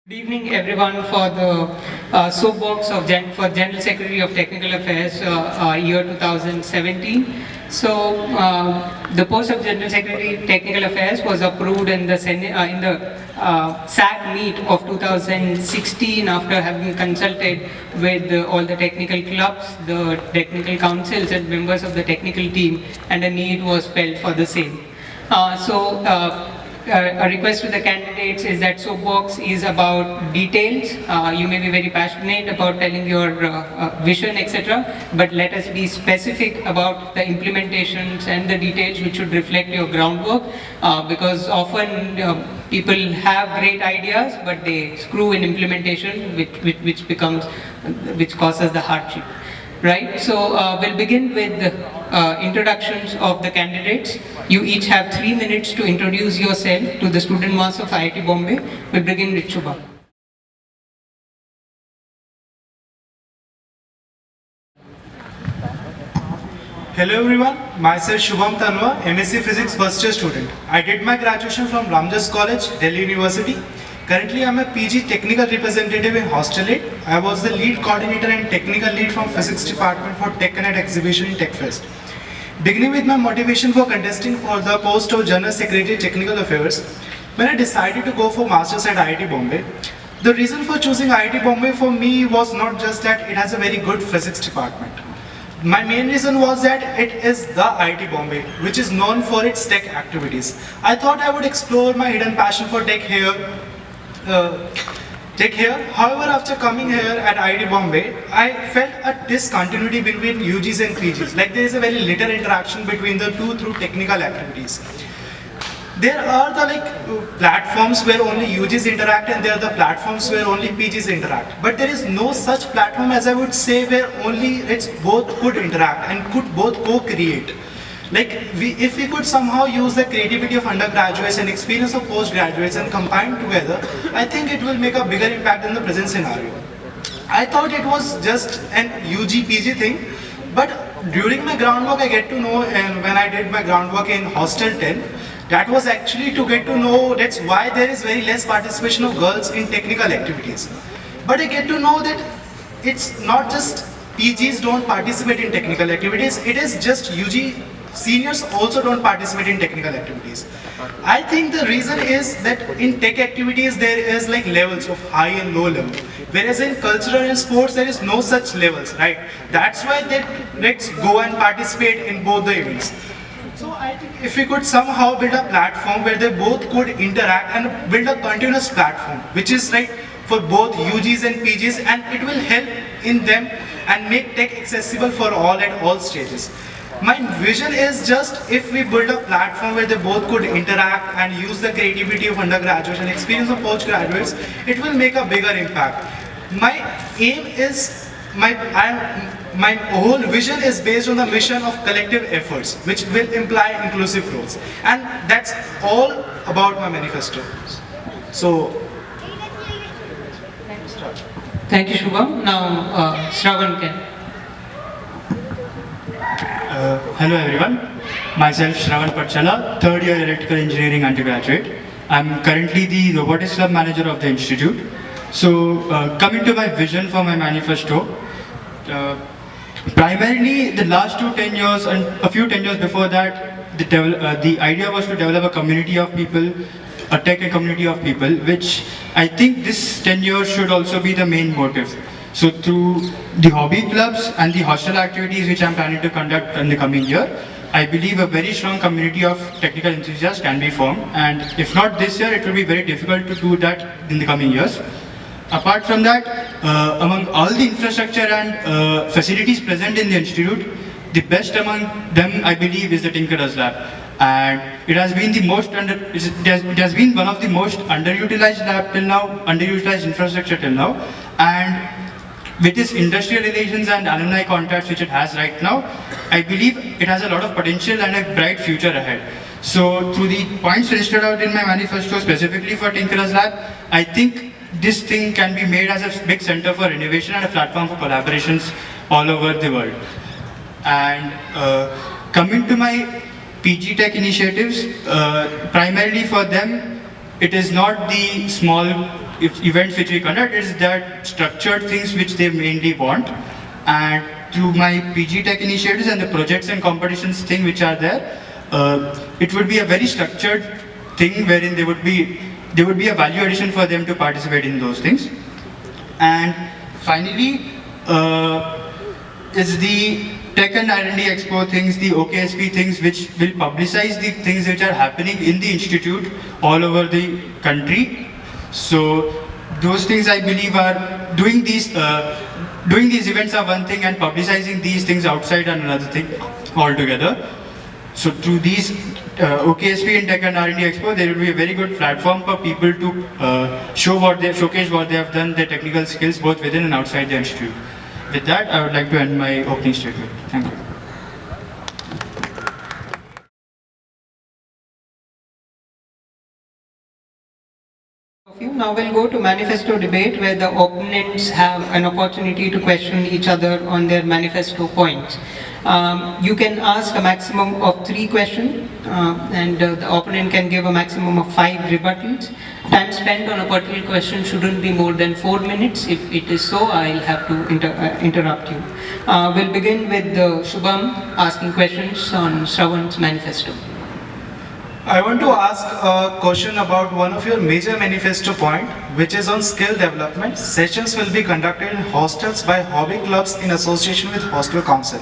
Good evening, everyone, for the soapbox of for General Secretary of Technical Affairs year 2017. So, the post of General Secretary Technical Affairs was approved in the SAC meet of 2016 after having consulted with all the technical clubs, the technical councils, and members of the technical team, and a need was felt for the same. A request to the candidates is that soapbox is about details. You may be very passionate about telling your vision, etc. But let us be specific about the implementations and the details which should reflect your groundwork. Because often people have great ideas, but they screw in implementation, which causes the hardship. Right, so we'll begin with introductions of the candidates. You each have 3 minutes to introduce yourself to the student mass of IIT Bombay. We'll begin with Shubham. Hello everyone, myself Shubham Tanwa, MSc Physics first year student. I did my graduation from Ramjas College, Delhi University. Currently, I am a PG technical representative in Hostel 8. I was the lead coordinator and technical lead from Physics department for TechConnect exhibition in TechFest. Beginning with my motivation for contesting for the post of General Secretary Technical Affairs, when I decided to go for Masters at IIT Bombay, the reason for choosing IIT Bombay for me was not just that it has a very good Physics department. My main reason was that it is the IIT Bombay, which is known for its tech activities. I thought I would explore my hidden passion for tech here. However, after coming here at IIT Bombay, I felt a discontinuity between UGs and PGs. Like there is a very little interaction between the two through technical activities. There are the platforms where only UGs interact, and there are the platforms where only PGs interact. But there is no such platform, as I would say, where only both could interact and could both co-create. If we could somehow use the creativity of undergraduates and experience of postgraduates and combine together, I think it will make a bigger impact in the present scenario. I thought it was just an UG-PG thing, but during my groundwork I get to know, and when I did my groundwork in Hostel 10, that was actually to get to know that's why there is very less participation of girls in technical activities. But I get to know that it's not just PGs don't participate in technical activities, it is just UG seniors also don't participate in technical activities. I think the reason is that in tech activities there is levels of high and low level, whereas in cultural and sports there is no such levels, right? That's why let's go and participate in both the events. So I think if we could somehow build a platform where they both could interact and build a continuous platform, which is for both UGs and PGs, and it will help in them and make tech accessible for all at all stages. My vision is just if we build a platform where they both could interact and use the creativity of undergraduates and experience of postgraduates, it will make a bigger impact. My aim is, my whole vision is based on the mission of collective efforts, which will imply inclusive growth. And that's all about my manifesto. So, Thank you, Shubham. Now, Shravan can. Hello everyone, myself Shravan Patchala, third year electrical engineering undergraduate. I'm currently the robotics club manager of the institute. So coming to my vision for my manifesto, primarily the last 10 years and a few 10 years before that, the idea was to develop a community of people, a tech community of people, which I think this 10 years should also be the main motive. So through the hobby clubs and the hostel activities which I'm planning to conduct in the coming year, I believe a very strong community of technical enthusiasts can be formed, and if not this year, it will be very difficult to do that in the coming years. Apart from that, among all the infrastructure and facilities present in the institute, the best among them I believe is the Tinkerers Lab. And it has been it has been one of the most underutilized lab till now, underutilized infrastructure till now, and with its industrial relations and alumni contacts which it has right now, I believe it has a lot of potential and a bright future ahead. So through the points listed out in my manifesto specifically for Tinkerers Lab, I think this thing can be made as a big center for innovation and a platform for collaborations all over the world. And coming to my PG Tech initiatives, primarily for them, it is not the small events which we conduct is that structured things which they mainly want, and through my PG Tech initiatives and the projects and competitions thing which are there, it would be a very structured thing wherein there would be a value addition for them to participate in those things. And finally, is the Tech and R&D Expo things, the OKSP things, which will publicize the things which are happening in the institute all over the country. So those things I believe are doing these events are one thing, and publicizing these things outside are another thing altogether. So through these OKSP and Tech and R&D Expo, there will be a very good platform for people to showcase what they have done, their technical skills both within and outside the institute. With that, I would like to end my opening statement. Thank you. Now we'll go to manifesto debate, where the opponents have an opportunity to question each other on their manifesto points. You can ask a maximum of 3 questions, and the opponent can give a maximum of 5 rebuttals. Time spent on a particular question shouldn't be more than 4 minutes. If it is so, I'll have to interrupt you. We'll begin with Shubham asking questions on Shravan's manifesto. I want to ask a question about one of your major manifesto point, which is on skill development. Sessions will be conducted in hostels by hobby clubs in association with Hostel Council.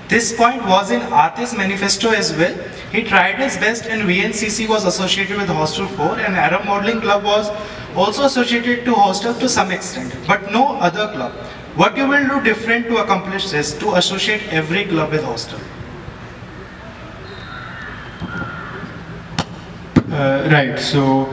This point was in Atish manifesto as well. He tried his best, and VNCC was associated with Hostel 4, and Aero Modeling Club was also associated to hostel to some extent, but no other club. What you will do different to accomplish this, to associate every club with hostel? Right, so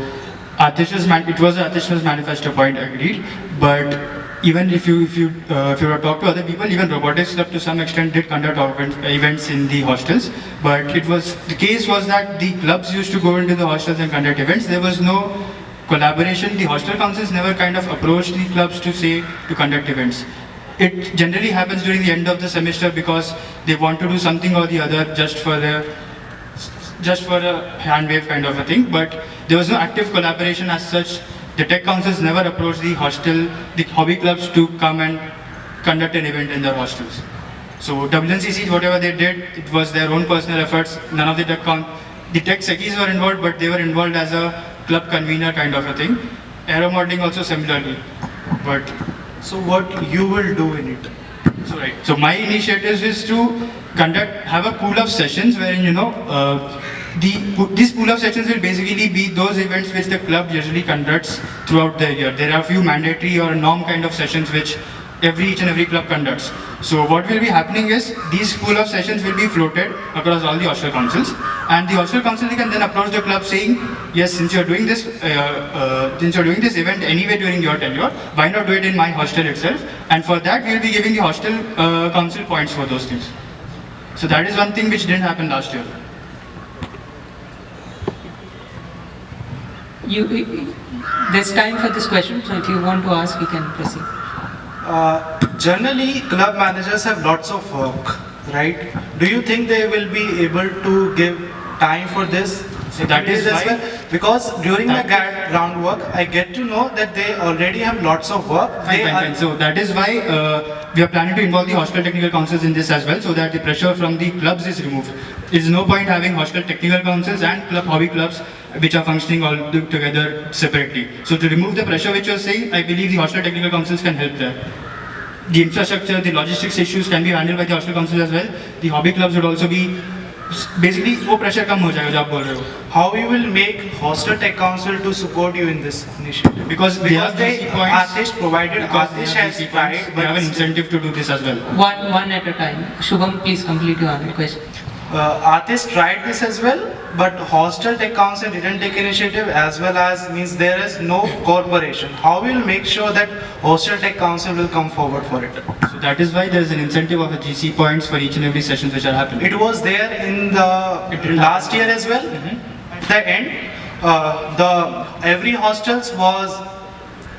it was Atish's manifesto point, agreed, but even if you talk to other people, even robotics club to some extent did conduct events in the hostels, but the case was that the clubs used to go into the hostels and conduct events. There was no collaboration. The hostel councils never kind of approached the clubs to conduct events. It generally happens during the end of the semester because they want to do something or the other just for a hand wave kind of a thing, but there was no active collaboration as such. The tech councils never approached the hobby clubs to come and conduct an event in their hostels. So WNCC, whatever they did, it was their own personal efforts. None of the tech seckies were involved, but they were involved as a club convener kind of a thing. Aero modeling also similarly. But so what you will do in it? So my initiative is to have a pool of sessions wherein these pool of sessions will basically be those events which the club usually conducts throughout the year. There are a few mandatory or norm kind of sessions which each and every club conducts. So what will be happening is these pool of sessions will be floated across all the hostel councils, and the hostel council can then approach the club saying, yes, since you're doing this event anyway during your tenure, why not do it in my hostel itself? And for that we will be giving the hostel council points for those things. So that is one thing which didn't happen last year. There's time for this question, so if you want to ask, you can proceed. Generally, club managers have lots of work, right? Do you think they will be able to give time for this? So that is as why, well? Because during my groundwork, I get to know that they already have lots of work. Fine. So that is why we are planning to involve the hostel technical councils in this as well, so that the pressure from the clubs is removed. There is no point having hostel technical councils and hobby clubs which are functioning all together separately. So to remove the pressure which you are saying, I believe the hostel technical councils can help there. The infrastructure, the logistics issues can be handled by the hostel councils as well. The hobby clubs would also be basically वो pressure कम हो जाएगा जो आप बोल रहे हो. How you will make hostel tech council to support you in this initiative? Because they have GC points. Atish provided. Atish has tried. They have an incentive to do this as well. One at a time. Shubham, please complete your question. Atish tried this as well, but hostel tech council didn't take initiative, as well as means there is no corporation. How will make sure that hostel tech council will come forward for it? So that is why there is an incentive of a GC points for each and every sessions which are happening. It was there in the last year as well. At the end, every hostels was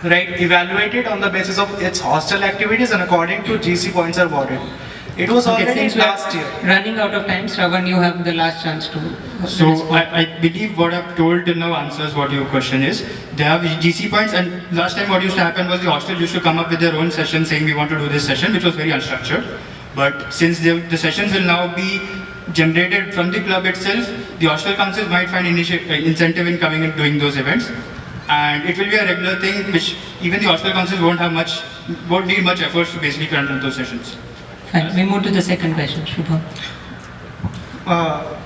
evaluated on the basis of its hostel activities, and according to GC points are awarded. It was Okay, already since we are last year. running out of time, Shravan, you have the last chance to So respond. I believe what I've told till now answers what your question is. They have GC points, and last time what used to happen was the hostel used to come up with their own session saying we want to do this session, which was very unstructured. But since the sessions will now be generated from the club itself, the hostel councils might find incentive in coming and doing those events. And it will be a regular thing which even the hostel councils won't need much efforts to basically conduct those sessions. Fine, we move to the second question, Shubham.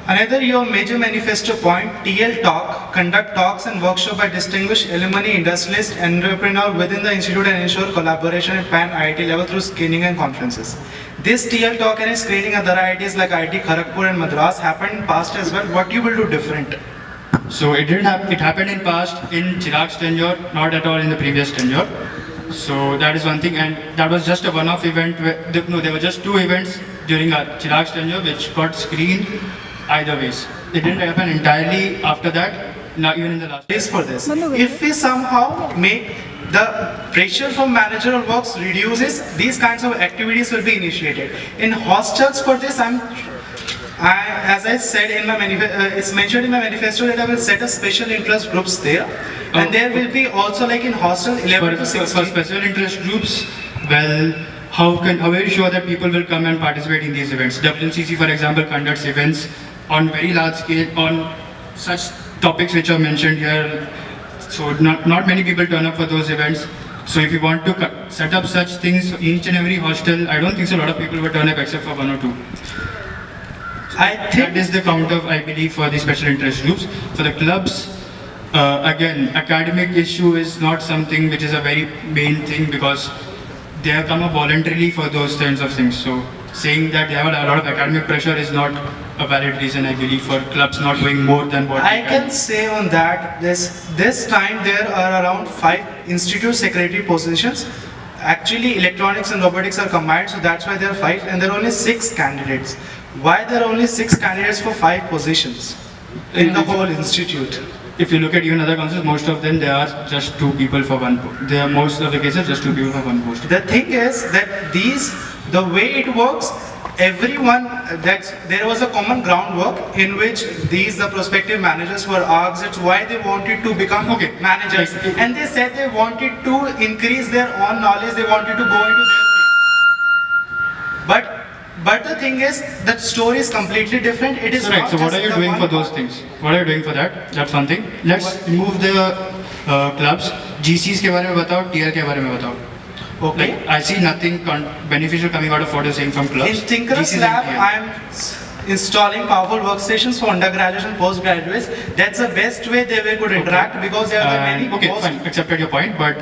Another your major manifesto point, TL Talk, conduct talks and workshops by distinguished alumni, industrialists, entrepreneurs within the institute and ensure collaboration at pan IIT level through screening and conferences. This TL Talk and screening other IITs like IIT Kharagpur and Madras happened in past as well. What you will do different? So it didn't happen. It happened in past in Chirag's tenure, not at all in the previous tenure. So that is one thing, and that was just a one-off event. There were just two events during Chirag's tenure which got screened either ways. It didn't happen entirely after that, not even in the last. Is for this. If we somehow make the pressure from managerial works reduces, these kinds of activities will be initiated. In hostels for this, as I said in my it's mentioned in my manifesto that I will set a special interest groups there, and there will be also like in hostel 11 to 16. For special interest groups, well, how are you sure that people will come and participate in these events? WNCC, for example, conducts events on very large scale on such topics which are mentioned here. So not many people turn up for those events. So if you want to set up such things for each and every hostel, I don't think so a lot of people will turn up except for one or two. I think That is the count of, I believe, for the special interest groups. For the clubs, again, academic issue is not something which is a very main thing because they have come up voluntarily for those kinds of things. So saying that they have a lot of academic pressure is not a valid reason, I believe, for clubs not doing more than what I they can say on that this time there are around 5 institute secretary positions. Actually, electronics and robotics are combined, so that's why there are 5, and there are only 6 candidates. Why there are only 6 candidates for 5 positions in the whole institute? If you look at even other councils, most of them, there are just 2 people for one post. There are most of the cases just 2 people for one post. The thing is that the way it works, everyone, there was a common groundwork in which the prospective managers were asked why they wanted to become managers, Like, and they said they wanted to increase their own knowledge, they wanted to go into their field. But the thing is, that story is completely different. It is Right, not so what just are you the doing one for those part. things? What are you doing for that? That's one thing. Let's remove the clubs. GCs के बारे में बताओ, TL के बारे में बताओ. Okay. Like, I see nothing beneficial coming out of what you're saying from clubs. In Tinker's GCs Lab, and TL. I am installing powerful workstations for undergraduates and postgraduates. That's the best way they could interact because there are many Okay, fine, accepted your point, but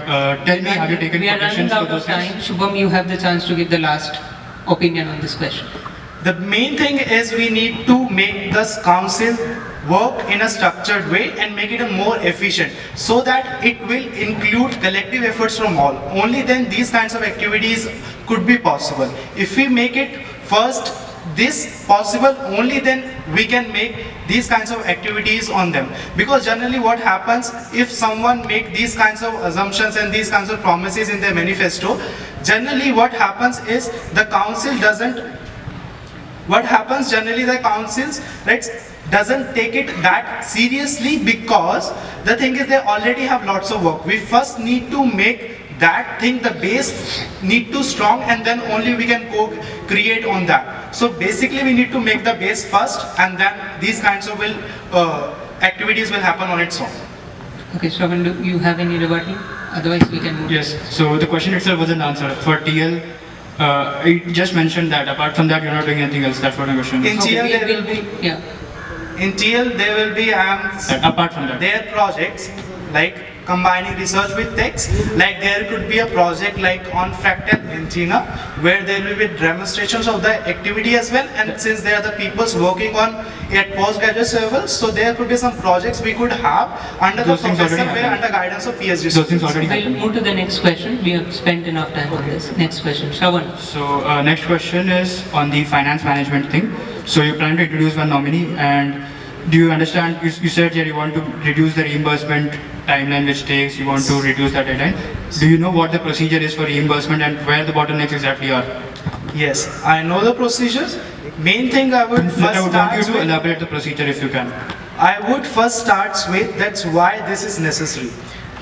tell me, have you taken We are running quotations for out those of time. things? Shubham, you have the chance to give the last opinion on this question. The main thing is we need to make this council work in a structured way and make it a more efficient so that it will include collective efforts from all. Only then these kinds of activities could be possible. If we make it first this possible, only then we can make these kinds of activities on them. Because generally what happens if someone make these kinds of assumptions and these kinds of promises in their manifesto, generally what happens is the council the councils, right, doesn't take it that seriously because the thing is they already have lots of work. We first need to make that thing, the base need to strong, and then only we can create on that. So basically we need to make the base first, and then these kinds of activities will happen on its own. Okay, Shravan, do you have any rebuttal? Otherwise we can move. Yes, so the question itself wasn't answered. For TL, I just mentioned that apart from that you're not doing anything else. That's what my question In was. TL Okay, there we will be yeah. in TL there will be Apart from that. their projects like combining research with text, like there could be a project like on fractal antenna where there will be demonstrations of the activity as well, and since they are the peoples working on at postgraduate level, so there could be some projects we could have under Those the things already professor way, happen. under guidance of PhD Those things students. already We'll happened. move to the next question. We have spent enough time on this. Next question. Shravan. So next question is on the finance management thing. So you plan to introduce one nominee, and do you understand, you said that you want to reduce the reimbursement timeline which takes, you want to reduce that deadline. Do you know what the procedure is for reimbursement and where the bottlenecks exactly are? Yes, I know the procedures. Main thing I would I first would want you start to with, elaborate the procedure if you can. I would first start with that's why this is necessary.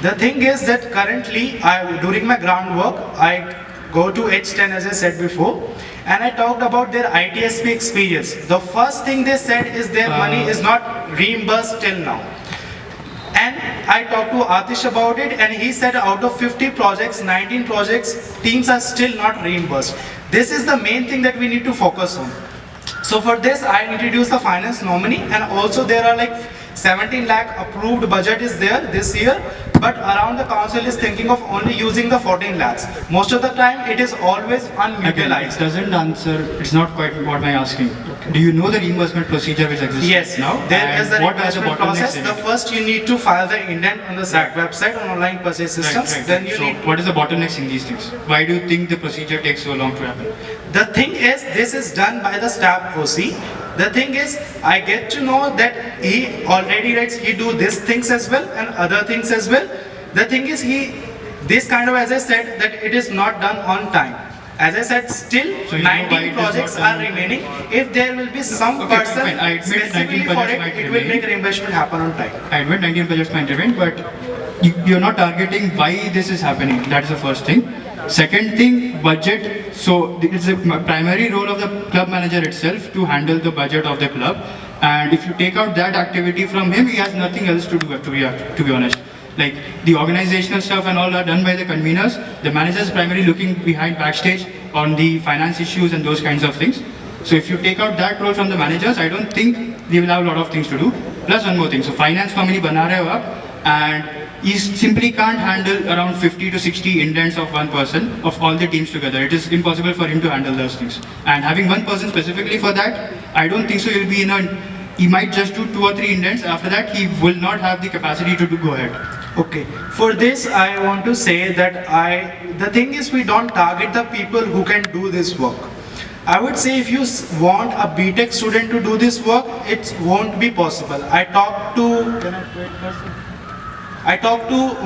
The thing is that currently, during my groundwork, I go to H10 as I said before, and I talked about their ITSP experience. The first thing they said is their money is not reimbursed till now. And I talked to Atish about it, and he said out of 50 projects, 19 projects, teams are still not reimbursed. This is the main thing that we need to focus on. So for this, I introduced the finance nominee, and also there are like 17 lakh approved budget is there this year, but around the council is thinking of only using the 14 lakhs. Most of the time, it is always Again, it unutilized. doesn't answer, it's not quite what I'm asking. Do you know the reimbursement procedure which exists Yes, now? there And is the what are the reimbursement bottlenecks process. in The it? first you need to file the indent on the SAC website on online purchase systems. Then you So need what is the bottlenecks in these things? Why do you think the procedure takes so long to happen? The thing is, this is done by the staff OC. The thing is, I get to know that he already writes, he do these things as well and other things as well. The thing is, this kind of, as I said, that it is not done on time. As I said, still So you know why 19 it is projects not done are on time? remaining. If there will be some Okay, person fine. I admit specifically 19 for projects it, might it will remain. make reimbursement happen on time. I admit 19 projects might remain, but you're not targeting why this is happening. That's the first thing. Second thing, budget. So it's the primary role of the club manager itself to handle the budget of the club. And if you take out that activity from him, he has nothing else to do, to be honest. Like the organizational stuff and all are done by the conveners. The manager is primarily looking behind backstage on the finance issues and those kinds of things. So if you take out that role from the managers, I don't think they will have a lot of things to do. Plus one more thing. So finance nominee bana rahe ho aap, and he simply can't handle around 50 to 60 indents of one person of all the teams together. It is impossible for him to handle those things. And having one person specifically for that, I don't think so. He'll be in a. He might just do 2 or 3 indents. After that, he will not have the capacity to go ahead. Okay. For this, I want to say that the thing is we don't target the people who can do this work. I would say if you want a BTech student to do this work, it won't be possible. I talked to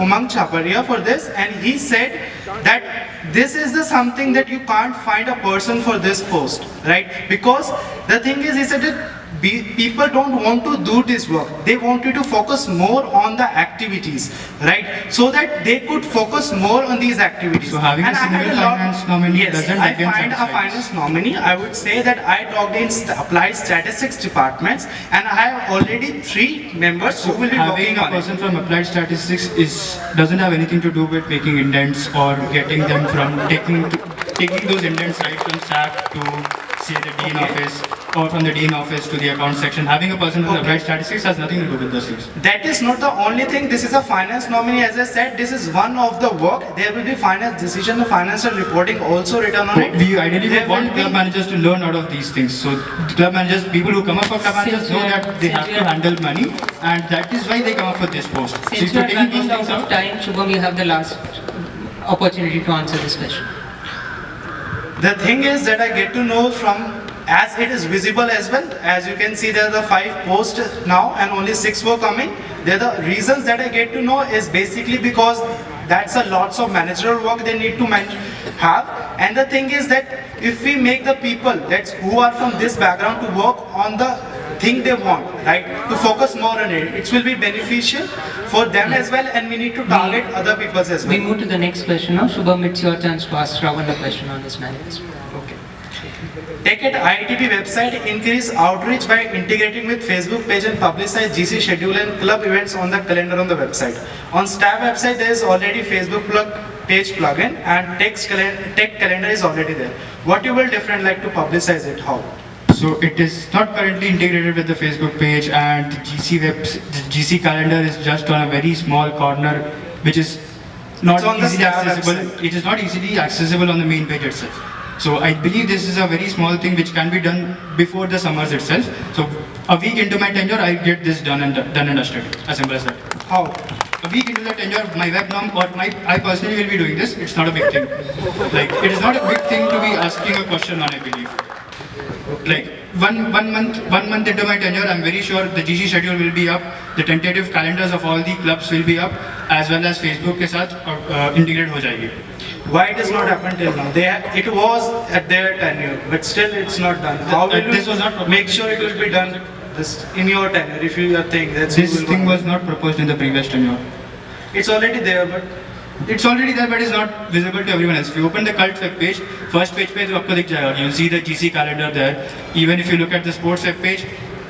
Umang Chaparia for this, and he said that this is the something that you can't find a person for this post, right? Because the thing is, he said that people don't want to do this work. They want you to focus more on the activities, right? So that they could focus more on these activities. So having a And I had single lot- finance nominee yes, doesn't I again find a satisfy finance nominee. I would say that I talked in applied statistics departments, and I have already 3 members who will be Having working a on it. person from applied statistics doesn't have anything to do with making indents or getting them from taking those indents right from SAP to say the dean office or from the dean office to the account section. Having a person from applied statistics has nothing to do with those things. That is not the only thing. This is a finance nominee. As I said, this is one of the work. There will be finance decision, the financial reporting also written on it. We ideally There would want will be- club managers to learn out of these things. So club managers, people who come up for club managers Since know we are- that they since have we to are- handle money, and that is why they come up for this post. So Since if we you're are taking those running out things of out, time, Shubham, you have the last opportunity to answer this question. The thing is that I get to know from, as it is visible as well, as you can see there are the 5 posts now and only 6 were coming. The reasons that I get to know is basically because that's a lots of managerial work they need to have. And the thing is that if we make the people who are from this background to work on the thing they want, right, to focus more on it, it will be beneficial for them as well, and we need to target other people as We well. move to the next question now. Shubham, it's your chance to ask Shravan a question on this manifesto. Okay. Tech at IITB website increase outreach by integrating with Facebook page and publicize GC schedule and club events on the calendar on the website. On staff website there is already Facebook page plugin, and tech calendar is already there. What you will different like to publicize it? How? so it is not currently integrated with the Facebook page, and the GC calendar is just on a very small corner, which is not It's on the easily staff accessible. website. It is not easily accessible on the main page itself. So I believe this is a very small thing which can be done before the summers itself. So a week into my tenure, I get this done and dusted. As simple as that. How? A week into the tenure, my webnom or I personally will be doing this. It's not a big thing. Like it is not a big thing to be asking a question on, I believe. Like one month into my tenure, I'm very sure the GC schedule will be up, the tentative calendars of all the clubs will be up, as well as Facebook के साथ integrate हो जाएगी. Why it has not happened till now? It was at their tenure, but still it's not done. How will This was not you proposed. make sure it will be done in your tenure if you think that This thing was not proposed in the previous tenure. It's already there, but It's already there, but it's not visible to everyone else. If you open the cult web page, first page पे तो आपको दिख जाएगा. You'll see the GC calendar there. Even if you look at the sports web page,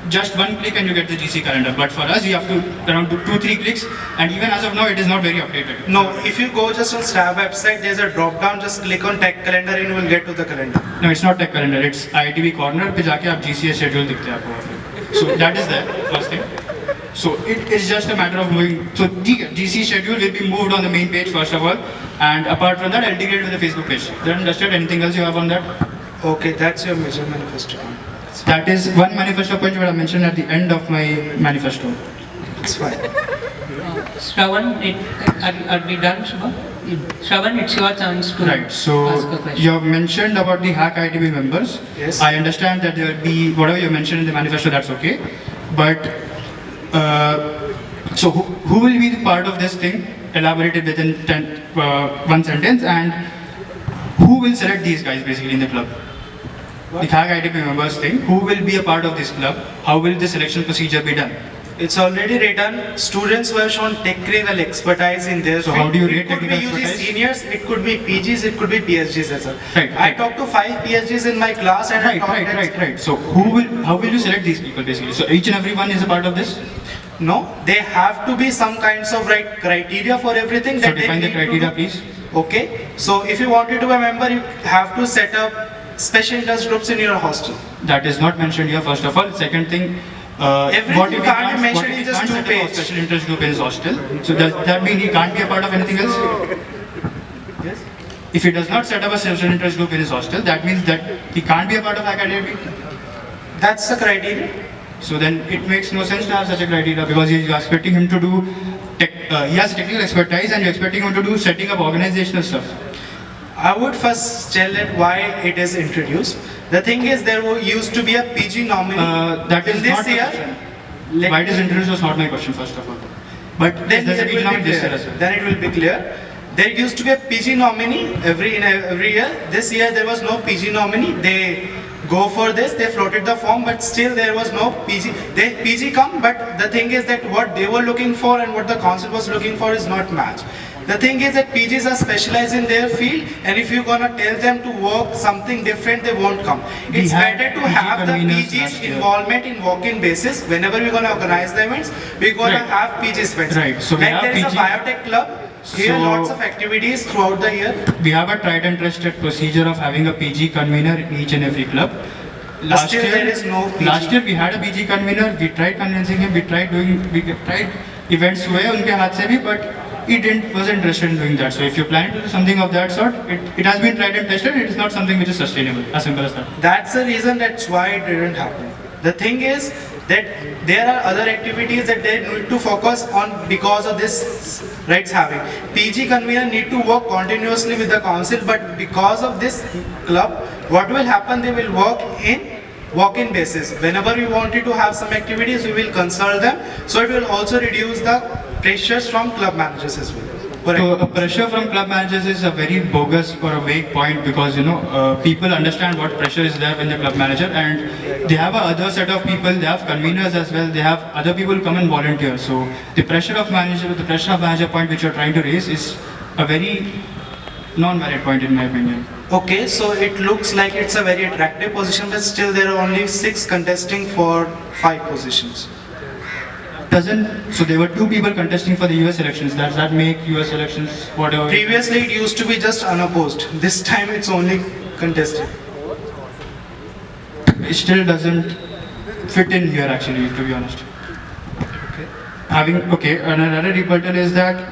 just one click and you get the GC calendar. But for us, you have to around 2-3 clicks, and even as of now, it is not very updated. no, if you go just on STAB website, there's a drop down, just click on tech calendar and you will get to the calendar. No, it's not tech calendar. It's IITB corner पे जाके आप GCS schedule दिखते हैं आपको वहाँ पे. So that is there, first thing. So it is just a matter of moving. So GC schedule will be moved on the main page first of all, and apart from that, I'll integrate with the Facebook page. Then understood? Anything else you have on that? Okay, that's your major manifesto. That is one manifesto point what I mentioned at the end of my manifesto. It's fine. Shravan, are we done, Shubham? Shravan, it's your chance to Right. So ask a question. you have mentioned about the Hack ITB members. Yes. I understand that there will be whatever you mentioned in the manifesto. That's okay, but so who will be the part of this thing? Elaborated within one sentence, and who will select these guys basically in the club? The Hack ITB members thing. Who will be a part of this club? How will the selection procedure be done? It's already written. Students who have shown technical expertise in their So field. how do you rate It could be technical UG expertise? seniors, it could be PGs, it could be PhDs as well. Right, I right. talked to 5 PhDs in my class and I talked Right. So how will you select these people basically? So each and every one is a part of this? No, they have to be some kinds of criteria for everything. So that they define the need to criteria, do. please. Okay, so if you wanted to be a member, you have to set up special interest groups in your hostel. That is not mentioned here, first of all. Second thing, Everything what if he can't be mentioned what if in he just can't 2 set up a pages. special interest group in his hostel? So does that mean he can't be a part of anything else? Yes. If he does not set up a special interest group in his hostel, that means that he can't be a part of academy. That's the criteria. So then it makes no sense to have such a criteria because you're expecting him to do, he has technical expertise and you're expecting him to do setting up organizational stuff. I would first tell it why it is introduced. The thing is, used to be a PG nominee. That is in this not the year. question. Why it is introduced was not my question, first of all. But Then there's a it PG will nominee be this year clear. as well. Then it will be clear. There used to be a PG nominee every year. This year there was no PG nominee. They go for this. They floated the form, but still there was no PG. They PG come, but the thing is that what they were looking for and what the council was looking for is not match. The thing is that PGs are specialized in their field, and if you're gonna tell them to work something different, they won't come. It's had better to PG have the conveners PGs last year. involvement in walk-in basis. Whenever we're gonna organize the events, we're gonna Right. have PG events. Right. So we like have there is a PG biotech club. Here, So- lots of activities throughout the year. We have a tried and trusted procedure of having a PG convener in each and every club. Still there is no PG. Last year we had a PG convener. We tried convincing him. We tried events हुए उनके हाथ से भी, but he wasn't interested in doing that. So if you're planning to do something of that sort, it has been tried and tested. It is not something which is sustainable. As simple as that. That's the reason that's why it didn't happen. The thing is that there are other activities that they need to focus on because of this rights having. PG convener need to work continuously with the council, but because of this club, what will happen, they will work in walk-in basis. Whenever we wanted to have some activities, we will consult them. So it will also reduce the pressures from club managers as well. Correct. So pressure from club managers is a very bogus or a vague point because people understand what pressure is there when the club manager, and they have a other set of people. They have conveners as well. They have other people come and volunteer. So the pressure of manager point which you're trying to raise is a very non-valid point in my opinion. Okay, so it looks like it's a very attractive position, but still there are only 6 contesting for 5 positions. So there were 2 people contesting for the US elections. Does that make US elections whatever? Previously it used to be just unopposed. This time it's only contested. It still doesn't fit in here actually, to be honest. Another rebuttal is that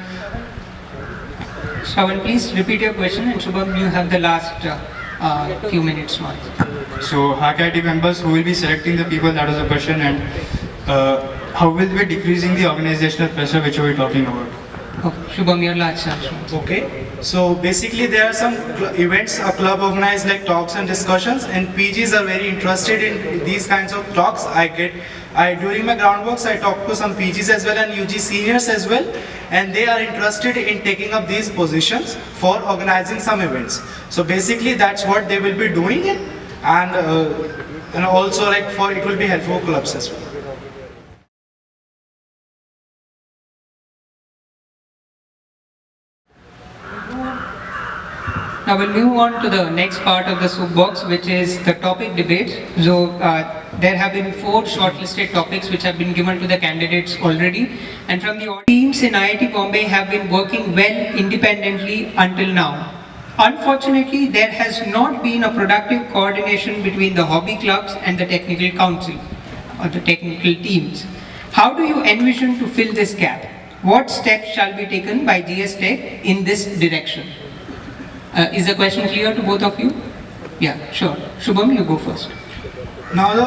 Shravan, please repeat your question, and Shubham, you have the last few minutes now. so Hack IT members who will be selecting the people, that was the question, and how will we be decreasing the organizational pressure which we were talking about? Oh, Shubham, your last chance. Okay, so basically there are some events a club organized like talks and discussions, and PGs are very interested in these kinds of talks. During my groundworks I talked to some PGs as well and UG seniors as well, and they are interested in taking up these positions for organizing some events. So basically that's what they will be doing it, and also like for it will be helpful for clubs as well. Now we'll move on to the next part of the soapbox, which is the topic debate. So there have been 4 shortlisted topics which have been given to the candidates already, and from the teams in IIT Bombay have been working well independently until now. Unfortunately, there has not been a productive coordination between the hobby clubs and the technical council or the technical teams. How do you envision to fill this gap? What steps shall be taken by GS Tech in this direction? Is the question clear to both of you? Yeah, sure. Shubham, you go first. Now the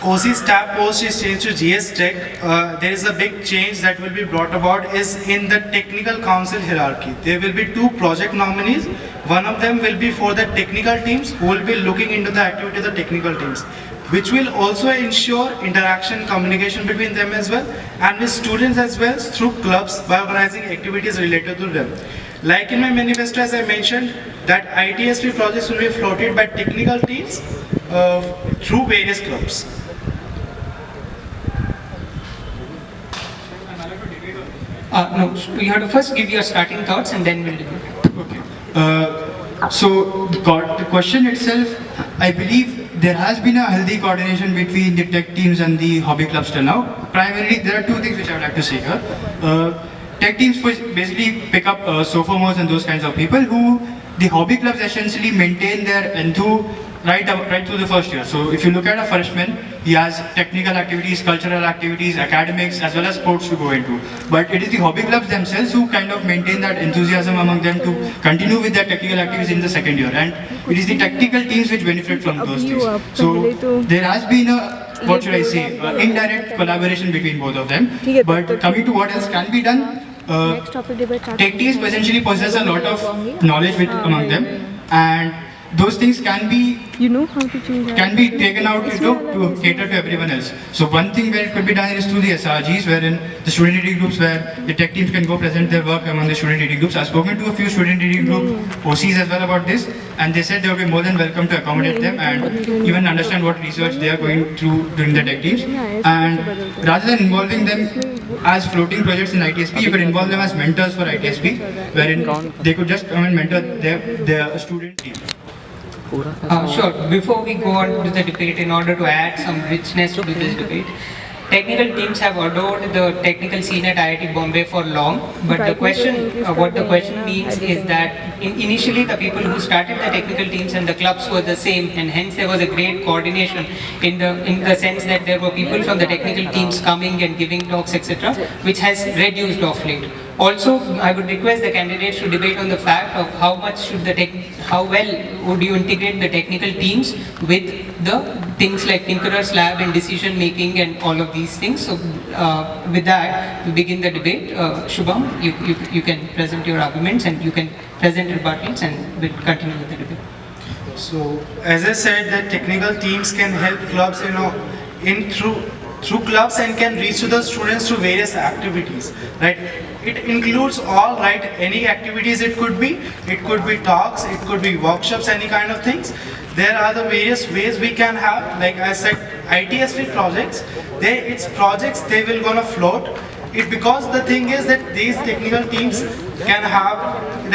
OC's tab post is changed to GS Tech. There is a big change that will be brought about is in the technical council hierarchy. There will be 2 project nominees. One of them will be for the technical teams who will be looking into the activity of the technical teams, which will also ensure interaction, communication between them as well, and with students as well through clubs by organizing activities related to them. Like in my manifesto, as I mentioned, that ITSP projects will be floated by technical teams through various clubs. No, you have to first give your starting thoughts and then we'll debate. Okay. So the question itself, I believe there has been a healthy coordination between the tech teams and the hobby clubs till now. Primarily, there are 2 things which I would like to say here. Tech teams basically pick up sophomores and those kinds of people who the hobby clubs essentially maintain their enthu right through the first year. So if you look at a freshman, he has technical activities, cultural activities, academics as well as sports to go into. But it is the hobby clubs themselves who kind of maintain that enthusiasm among them to continue with their technical activities in the second year. And it is the technical teams which benefit from those things. So there has been a, what should I say, indirect collaboration between both of them. But coming to what else can be done, tech teams essentially possess a lot of knowledge among them, and those things can be taken out to cater to everyone else. So one thing where it could be done is through the SRGs, wherein the student reading groups, where the tech teams can go present their work among the student reading groups. I've spoken to a few student reading group OCs as well about this, and they said they will be more than welcome to accommodate them and even understand what research they are going through during the tech teams. And rather than involving them as floating projects in ITSP, you could involve them as mentors for ITSP, wherein they could just come and mentor their student team. Sure. Before we go on to the debate, in order to add some richness to this debate, technical teams have adored the technical scene at IIT Bombay for long, but the question, what the question means is that initially the people who started the technical teams and the clubs were the same, and hence there was a great coordination in the sense that there were people from the technical teams coming and giving talks, etc., which has reduced of late. Also, I would request the candidates to debate on the fact of how well would you integrate the technical teams with the things like Tinkerer's Lab and decision making and all of these things. So, with that, we begin the debate. Shubham, you can present your arguments and you can present rebuttals, and we'll continue with the debate. So, as I said, that technical teams can help clubs, through clubs and can reach to the students through various activities, right? It includes all, right, any activities it could be talks, it could be workshops, any kind of things. There are the various ways we can have, like I said, ITSP projects, they will gonna float. Because the thing is that these technical teams can have,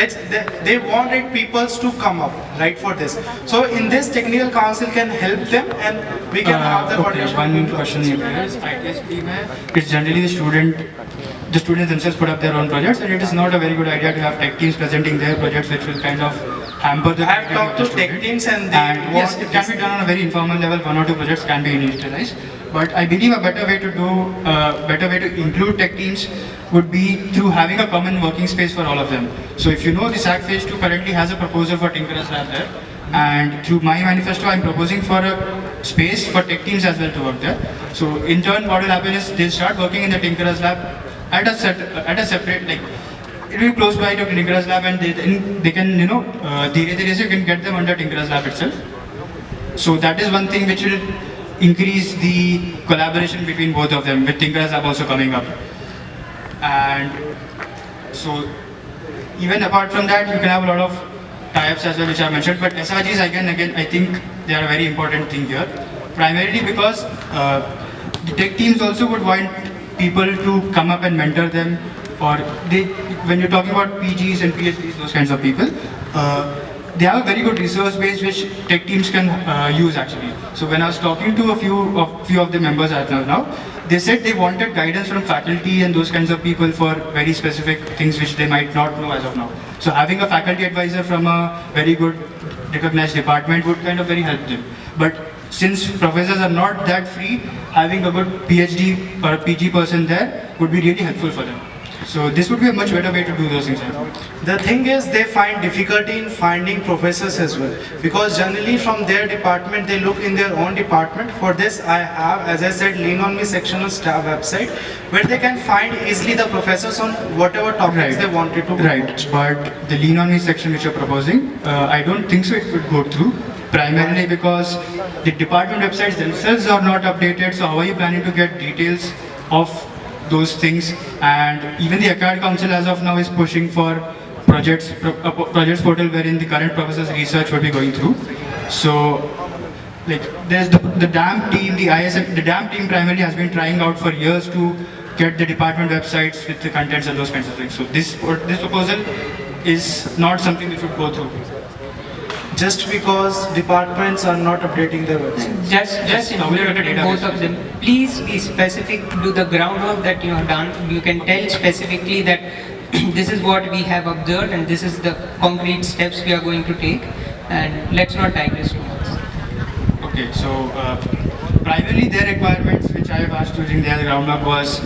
they wanted people to come up, right, for this. So in this, technical council can help them and we can have the coordination. One question here is, ITSP, it's generally the students themselves put up their own projects, and it is not a very good idea to have tech teams presenting their projects, which will kind of hamper the I have talked to tech teams and yes, it can be done on a very informal level. 1 or 2 projects can be initialized. But I believe a better way to include tech teams would be through having a common working space for all of them. So if you know, the SAC Phase 2 currently has a proposal for Tinkerer's Lab there, and through my manifesto I'm proposing for a space for tech teams as well to work there. So in turn, what will happen is they'll start working in the Tinkerer's Lab at a separate, like, it will be close by to Tinker's lab, and they can, you can get them under Tinker's lab itself. So that is one thing which will increase the collaboration between both of them, with Tinker's lab also coming up. And so even apart from that, you can have a lot of tie-ups as well, which I mentioned. But SRGs, again, I think they are a very important thing here. Primarily because the tech teams also would want people to come up and mentor them, or when you're talking about PGs and PhDs, those kinds of people, they have a very good resource base which tech teams can use actually. So when I was talking to a few of the members as of now, they said they wanted guidance from faculty and those kinds of people for very specific things which they might not know as of now. So having a faculty advisor from a very good recognized department would kind of very help them. But since professors are not that free, having a good PhD or a PG person there would be really helpful for them. So this would be a much better way to do those things. The thing is, they find difficulty in finding professors as well, because generally from their department they look in their own department. For this I have, as I said, Lean On Me section on staff website, where they can find easily the professors on whatever topics they wanted to. Right, but the Lean On Me section which you're proposing, I don't think so it would go through. Primarily because the department websites themselves are not updated. So how are you planning to get details of those things? And even the Acad Council as of now is pushing for projects portal wherein the current professor's research will be going through. So like there's the DAM team, the DAM team primarily has been trying out for years to get the department websites with the contents and those kinds of things. So this proposal is not something which would go through. Just because departments are not updating their websites. Just include both of them. Please be specific, do the groundwork that you have done. You can tell specifically that this is what we have observed and this is the concrete steps we are going to take, and let's not digress too much. Okay, so primarily their requirements which I have asked during their groundwork was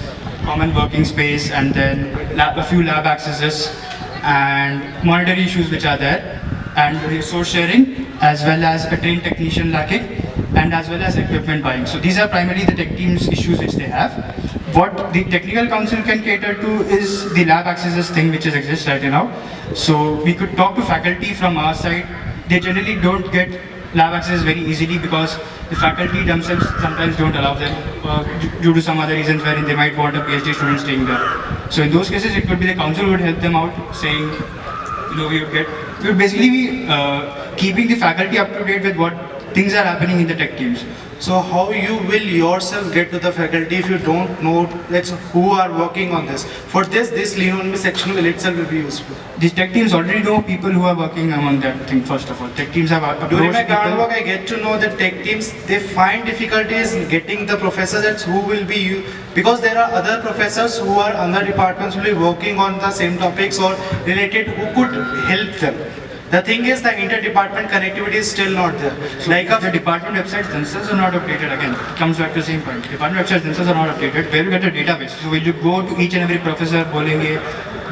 common working space, and then a few lab accesses and monetary issues which are there, and resource sharing, as well as a trained technician lacking, and as well as equipment buying. So these are primarily the tech team's issues which they have. What the technical council can cater to is the lab accesses thing which exists right now. So we could talk to faculty from our side. They generally don't get lab access very easily because the faculty themselves sometimes don't allow them due to some other reasons wherein they might want a PhD student staying there. So in those cases, it could be the council would help them out, saying, we would basically be keeping the faculty up to date with what things are happening in the tech teams. So how you will yourself get to the faculty if you don't know who are working on this? For this Lean On Me section will itself will be useful. The tech teams already know people who are working among that thing. First of all, tech teams have approached during my people. groundwork, I get to know that tech teams, they find difficulties in getting the professors that's who will be you, because there are other professors who are other departments will be working on the same topics or related who could help them. The thing is, the inter-department connectivity is still not there. So like if the department websites themselves are not updated, again, it comes back to the same point. Department websites themselves are not updated. Where you get a database? So will you go to each and every professor, बोलेंगे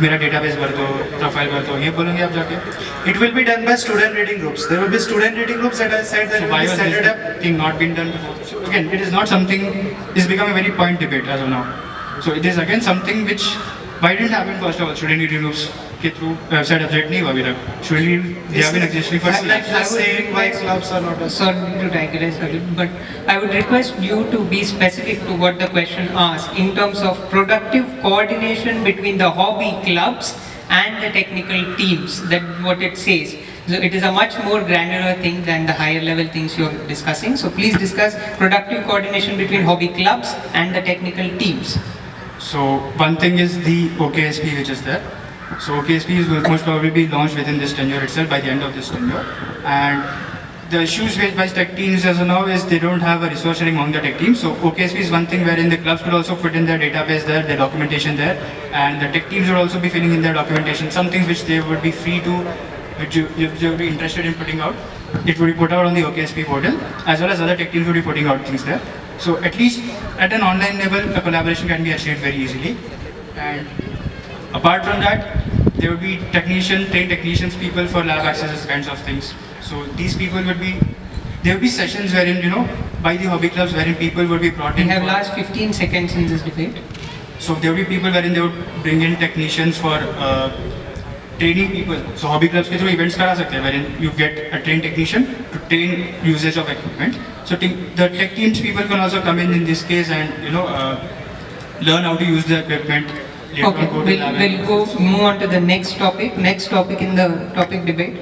मेरा database भर दो, profile भर दो, ये बोलेंगे आप जाके? It will be done by student reading groups. There will be student reading groups that I said that So will why be was set it up. this thing not been done before? So again, it is not something. It's become a very point debate as of now. So it is again something which why didn't happen first of all? Student reading groups के through website update नहीं हुआ अभी तक. Student they have been existing for. It's like the same why clubs are not. Sorry to digress a little, but I would request you to be specific to what the question asks in terms of productive coordination between the hobby clubs and the technical teams. That's what it says. So it is a much more granular thing than the higher level things you are discussing. So please discuss productive coordination between hobby clubs and the technical teams. So one thing is the OKSP which is there. So OKSP will most probably be launched within this tenure itself, by the end of this tenure. And the issues faced by tech teams as of now is they don't have a resource sharing among the tech teams. So OKSP is one thing wherein the clubs could also put in their database there, their documentation there, and the tech teams would also be filling in their documentation, some things which they would be free to, which you would be interested in putting out. It would be put out on the OKSP portal, as well as other tech teams would be putting out things there. So at least at an online level, a collaboration can be achieved very easily. And apart from that, there would be trained technicians, people for lab accesses, kinds of things. So these people would be, there would be sessions wherein, by the hobby clubs, wherein people would be brought in. We have last 15 seconds in this debate. So there will be people wherein they would bring in technicians for training people. So hobby clubs के through events करा सकते हैं wherein you get a trained technician to train usage of equipment. So the tech teams people can also come in this case and learn how to use the equipment. Later Okay, on go to lab and- we'll move on to the next topic. Next topic in the topic debate.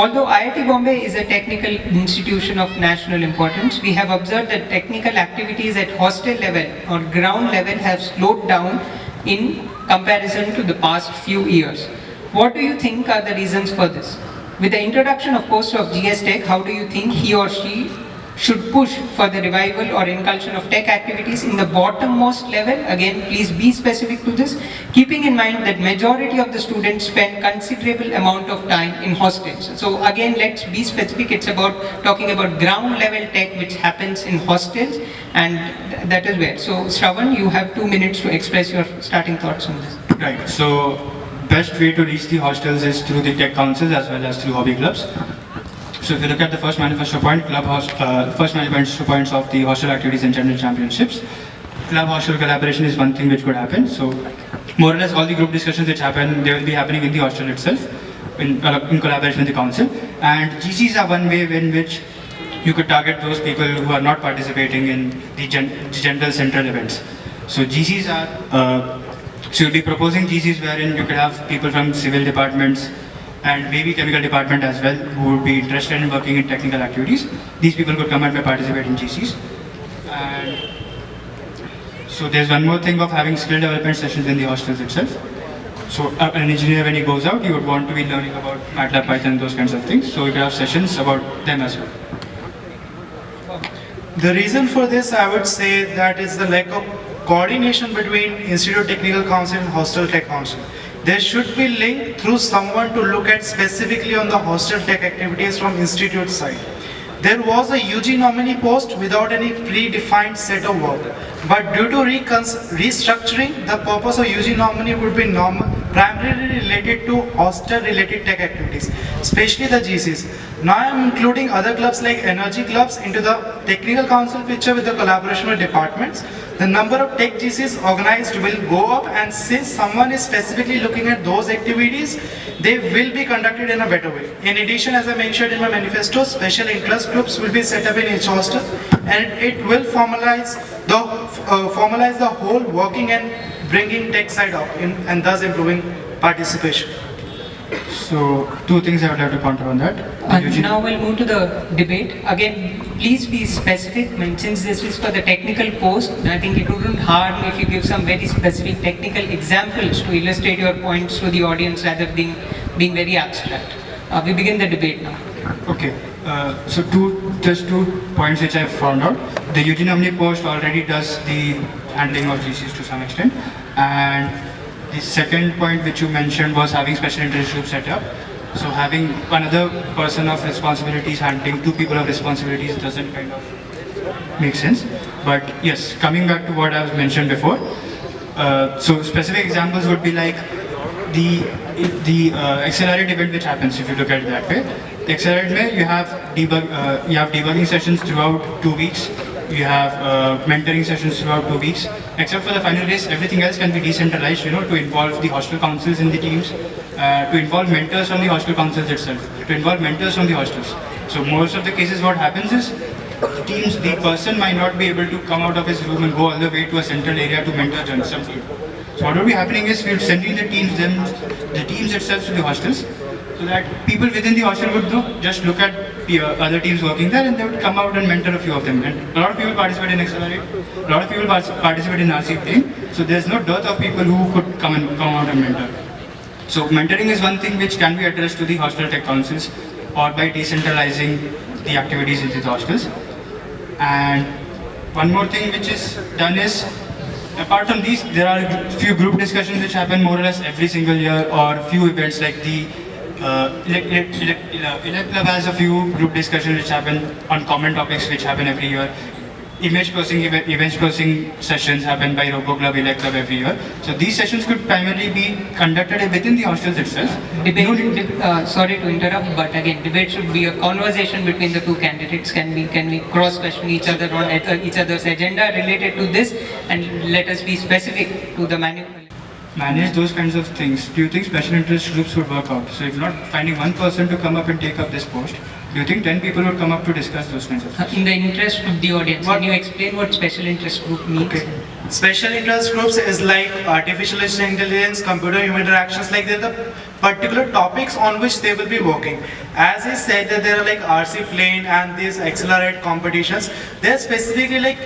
Although IIT Bombay is a technical institution of national importance, we have observed that technical activities at hostel level or ground level have slowed down in comparison to the past few years. What do you think are the reasons for this? With the introduction, of course, of GS Tech, how do you think he or she should push for the revival or inculcation of tech activities in the bottommost level? Again, please be specific to this, keeping in mind that majority of the students spend considerable amount of time in hostels. So again, let's be specific. It's about talking about ground level tech which happens in hostels, and that is where. So Shravan, you have 2 minutes to express your starting thoughts on this. Right. So best way to reach the hostels is through the tech councils as well as through hobby clubs. So if you look at the first manifesto point, first manifesto points of the hostel activities and general championships, club hostel collaboration is one thing which could happen. So more or less all the group discussions which happen, they will be happening in the hostel itself, in collaboration with the council. And GCs are one way in which you could target those people who are not participating in the general central events. So GCs are, so you'll be proposing GCs wherein you could have people from civil departments, and maybe chemical department as well, who would be interested in working in technical activities. These people could come and participate in GCs. And so there's one more thing of having skill development sessions in the hostels itself. So an engineer, when he goes out, he would want to be learning about MATLAB, Python, those kinds of things. So we could have sessions about them as well. The reason for this, I would say, that is the lack of coordination between Institute Technical Council and Hostel Tech Council. There should be link through someone to look at specifically on the hostel tech activities from institute side. There was a UG nominee post without any predefined set of work, but due to restructuring, the purpose of UG nominee would be primarily related to hostel related tech activities, especially the GCs. Now I am including other clubs like energy clubs into the technical council picture with the collaboration with departments. The number of tech GCs organized will go up, and since someone is specifically looking at those activities, they will be conducted in a better way. In addition, as I mentioned in my manifesto, special interest groups will be set up in each hostel, and it will formalize the whole working and bringing tech side up, and thus improving participation. So two things I would like to counter on that. Now we'll move to the debate. Again, please be specific. I mean, since this is for the technical post, I think it wouldn't harm if you give some very specific technical examples to illustrate your points to the audience rather than being very abstract. We begin the debate now. Okay. So just two points which I found out. The UG nominee post already does the handling of GCs to some extent, and the second point which you mentioned was having special interest groups set up. So having another person of responsibilities handling two people of responsibilities doesn't kind of make sense. But yes, coming back to what I was mentioned before, so specific examples would be like the Accelerate event which happens, if you look at it that way. The Accelerate, you have debugging sessions throughout 2 weeks. You have mentoring sessions throughout 2 weeks. Except for the final race, everything else can be decentralized, to involve the hostel councils in the teams, to involve mentors from the hostel councils itself, to involve mentors from the hostels. So most of the cases what happens is, the person might not be able to come out of his room and go all the way to a central area to mentor some team. So what will be happening is, we're sending the teams itself to the hostels, so that people within the hostel would just look at the other teams working there, and they would come out and mentor a few of them. And a lot of people participate in Accelerate, a lot of people participate in RC team, so there's no dearth of people who could come out and mentor. So mentoring is one thing which can be addressed to the hostel tech councils, or by decentralizing the activities into the hostels. And one more thing which is done is, apart from these, there are a few group discussions which happen more or less every single year, or few events like the Elect Club has a few group discussions which happen on common topics which happen every year. image processing, events processing sessions happen by Robo Club, Elect Club every year. So these sessions could primarily be conducted within the hostels itself. Sorry to interrupt, but again, debate should be a conversation between the two candidates. Can we cross-question each other on each other's agenda related to this, and let us be specific to the Manage those kinds of things. Do you think special interest groups would work out? So if not finding one person to come up and take up this post, do you think 10 people would come up to discuss those kinds of things? In the interest of the audience, can you explain what special interest group means? Okay. Special interest groups is like artificial intelligence, computer-human interactions, like they're the particular topics on which they will be working. As I said that there are like RC Plane and these accelerate competitions, they're specifically like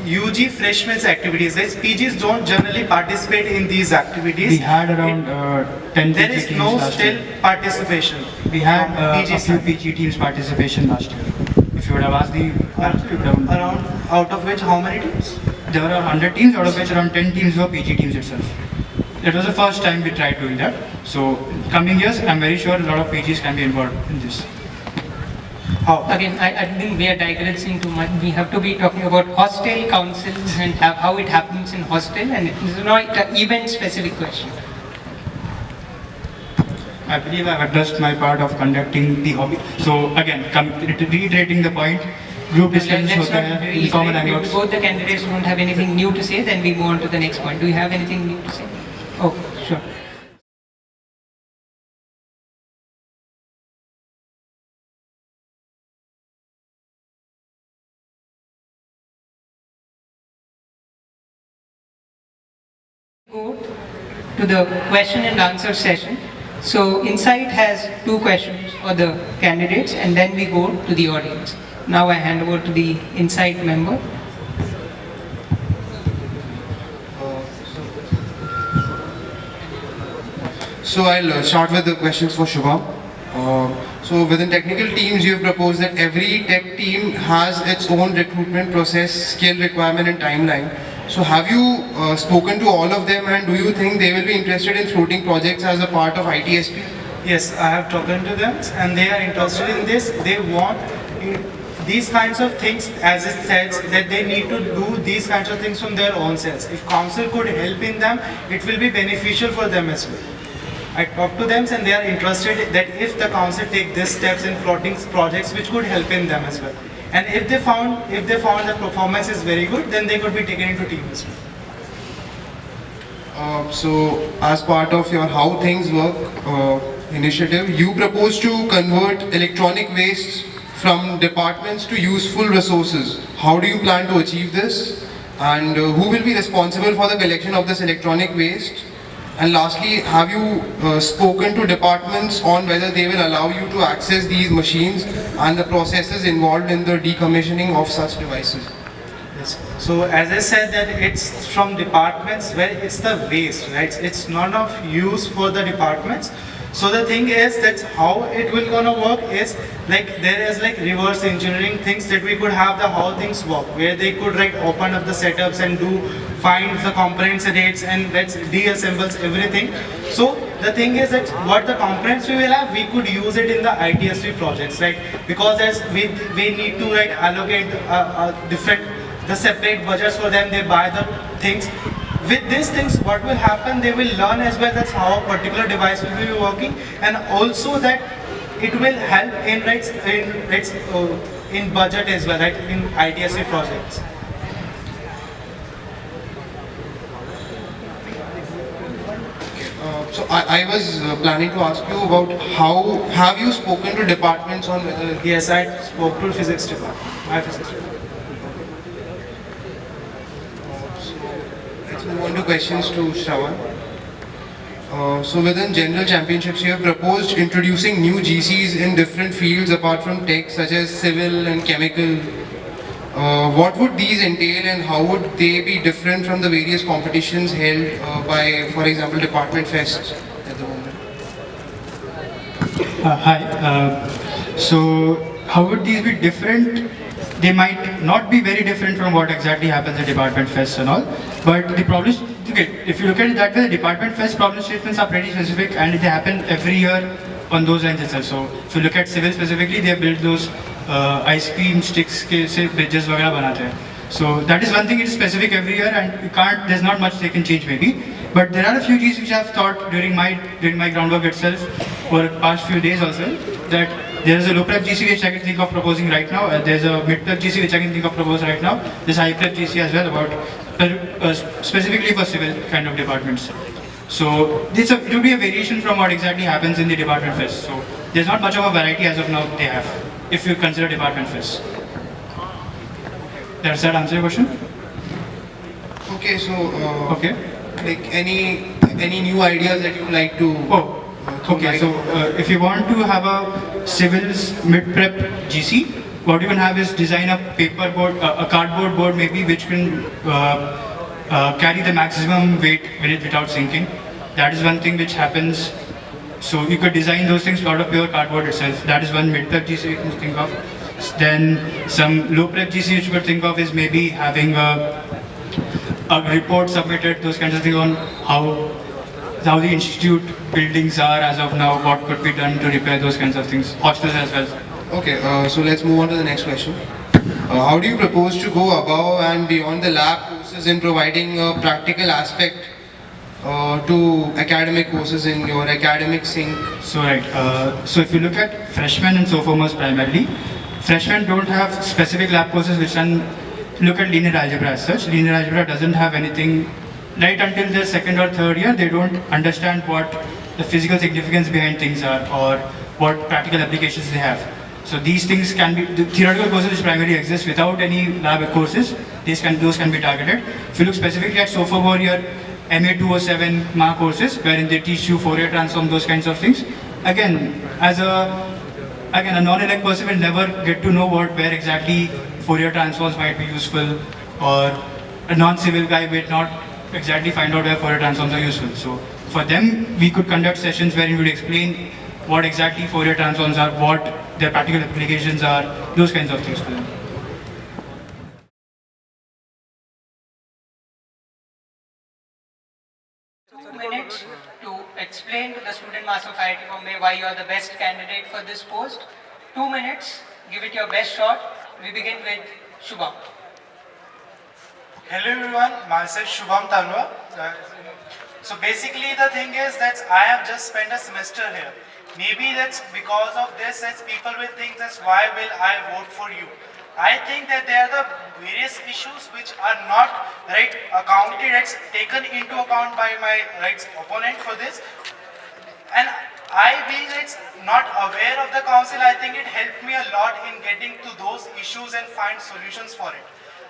UG freshmen's activities. Like PGs don't generally participate in these activities. We had around 10 There PG is teams no last still year. participation. We had from PG a few side. PG teams participation last year. If you would have asked the manager, you would have- Around, out of which how many teams? there were around 100 teams, out of which around 10 teams were PG teams itself. It was the first time we tried doing that. So coming years, I'm very sure a lot of PGs can be involved in this. How? Again, I think we are digressing too much. We have to be talking about hostel councils and how it happens in hostel, and it is not an event-specific question. I believe I've addressed my part of conducting the hobby. So again, reiterating the point, group discussions Let's होते not हैं, informal reiterate. hangouts. If both the candidates don't have anything new to say, then we move on to the next point. Do you have anything new to say? Oh, sure. Go to the question and answer session. So Insight has two questions for the candidates, and then we go to the audience. Now I hand over to the Insight member. So I'll start with the questions for Shubham. So within technical teams, you have proposed that every tech team has its own recruitment process, skill requirement and timeline. So have you spoken to all of them, and do you think they will be interested in floating projects as a part of ITSP? Yes, I have talked to them and they are interested in this. They want these kinds of things, as it says, that they need to do these kinds of things from their own selves. If council could help in them, it will be beneficial for them as well. I talked to them and they are interested that if the council take these steps in floating projects which could help in them as well. And if they found the performance is very good, then they could be taken into team as well. So as part of your How Things Work initiative, you propose to convert electronic waste from departments to useful resources. How do you plan to achieve this? And who will be responsible for the collection of this electronic waste? And lastly, have you spoken to departments on whether they will allow you to access these machines and the processes involved in the decommissioning of such devices? Yes. So as I said that it's from departments where it's the waste, right? It's not of use for the departments. So the thing is that how it will gonna work is like there is like reverse engineering things that we could have the how things work, where they could like open up the setups and find the components rates and let's deassembles everything. So the thing is that what the components we will have, we could use it in the ITSP projects, right? Because as we need to like allocate the separate budgets for them, they buy the things. With these things, what will happen, they will learn as well that's how a particular device will be working, and also that it will help in budget as well, right, in ITSP projects. So I was planning to ask you about how have you spoken to departments on whether Yes, I spoke to physics department, my physics department. Let's move on to questions to Shravan. So within general championships, you have proposed introducing new GCs in different fields apart from tech, such as civil and chemical. What would these entail, and how would they be different from the various competitions held by, for example, Department Fests at the moment? Hi. So how would these be different? They might not be very different from what exactly happens at Department Fest and all, but the problem, okay, if you look at it that way, the Department Fest problem statements are pretty specific and they happen every year on those lines itself. So if you look at civil specifically, they build those ice cream sticks के से bridges वगैरह बनाते हैं. So that is one thing, it is specific every year and you can't, there's not much they can change maybe. But there are a few Gs which I've thought during my groundwork itself for the past few days also, that there is a low prep GC which I can think of proposing right now, there's a mid prep GC which I can think of proposing right now, there's high prep GC as well about specifically for civil kind of departments. So it will be a variation from what exactly happens in the department fest. So there's not much of a variety as of now they have, if you consider department fest. Does that answer your question? Okay, so Okay. like any new ideas that you would like to? Okay. So if you want to have a civils mid-prep GC, what you can have is design a paper board, a cardboard board maybe, which can carry the maximum weight without sinking. That is one thing which happens. So you could design those things out of pure cardboard itself. That is one mid-prep GC you can think of. Then some low-prep GC which you could think of is maybe having a report submitted, those kinds of things on how the institute buildings are as of now, what could be done to repair those kinds of things, hostels as well. Okay, so let's move on to the next question. How do you propose to go above and beyond the lab courses in providing a practical aspect to academic courses in your academic sync? So right, so if you look at freshmen and sophomores primarily, freshmen don't have specific lab courses which can look at linear algebra as such. Linear algebra doesn't have anything, right until their second or third year, they don't understand what the physical significance behind things are or what practical applications they have. So these things can be, the theoretical courses which primarily exist without any lab courses, those can be targeted. If you look specifically at sophomore year, MA 207 MA courses, wherein they teach you Fourier transform, those kinds of things. Again, a non-elect person will never get to know where exactly Fourier transforms might be useful, or a non-civil guy will not exactly find out where Fourier transforms are useful. So for them, we could conduct sessions where we would explain what exactly Fourier transforms are, what their practical applications are, those kinds of things to them. 2 minutes to explain to the student mass of IIT Bombay why you are the best candidate for this post. 2 minutes, give it your best shot. We begin with Shubham. Hello everyone, myself Shubham Talwar. So basically the thing is that I have just spent a semester here. Maybe that's because of this that people will think that why will I vote for you. I think that there are the various issues which are not taken into account by my opponent for this. And I being not aware of the council, I think it helped me a lot in getting to those issues and find solutions for it.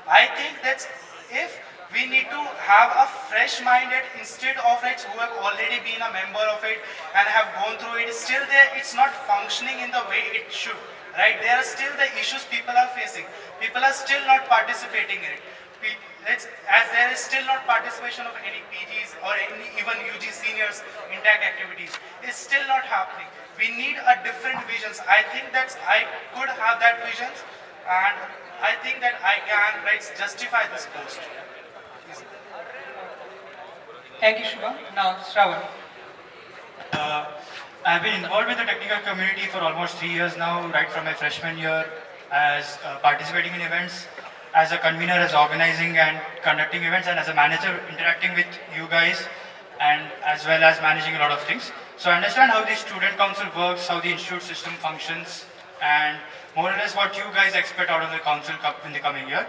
I think that if we need to have a fresh minded instead of who have already been a member of it and have gone through it, still it's not functioning in the way it should. Right? There are still the issues people are facing. People are still not participating in it. As there is still not participation of any PGs or even UG seniors in tech activities. It's still not happening. We need a different visions. I think that I could have that visions, and I think that I can justify this post. Thank you, Shubham. Now, Shravan. I've been involved with the technical community for almost 3 years now, right from my freshman year, as participating in events, as a convener, as organizing and conducting events, and as a manager interacting with you guys, and as well as managing a lot of things. So I understand how the student council works, how the institute system functions, and more or less what you guys expect out of the council in the coming year.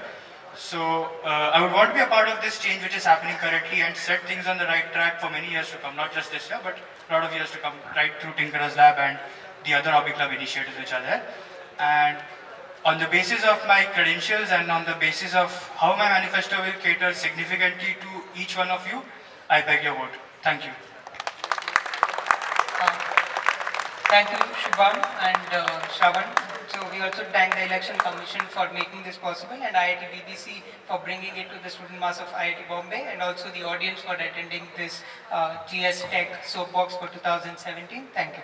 So I would want to be a part of this change which is happening currently and set things on the right track for many years to come, not just this year, but a lot of years to come, right through Tinkerers Lab and the other Hobby Club initiatives which are there. And on the basis of my credentials and on the basis of how my manifesto will cater significantly to each one of you, I beg your vote. Thank you. Thank you, Shubham and Shravan. So we also thank the Election Commission for making this possible, and IIT BBC for bringing it to the student mass of IIT Bombay, and also the audience for attending this GS Tech Soapbox for 2017. Thank you.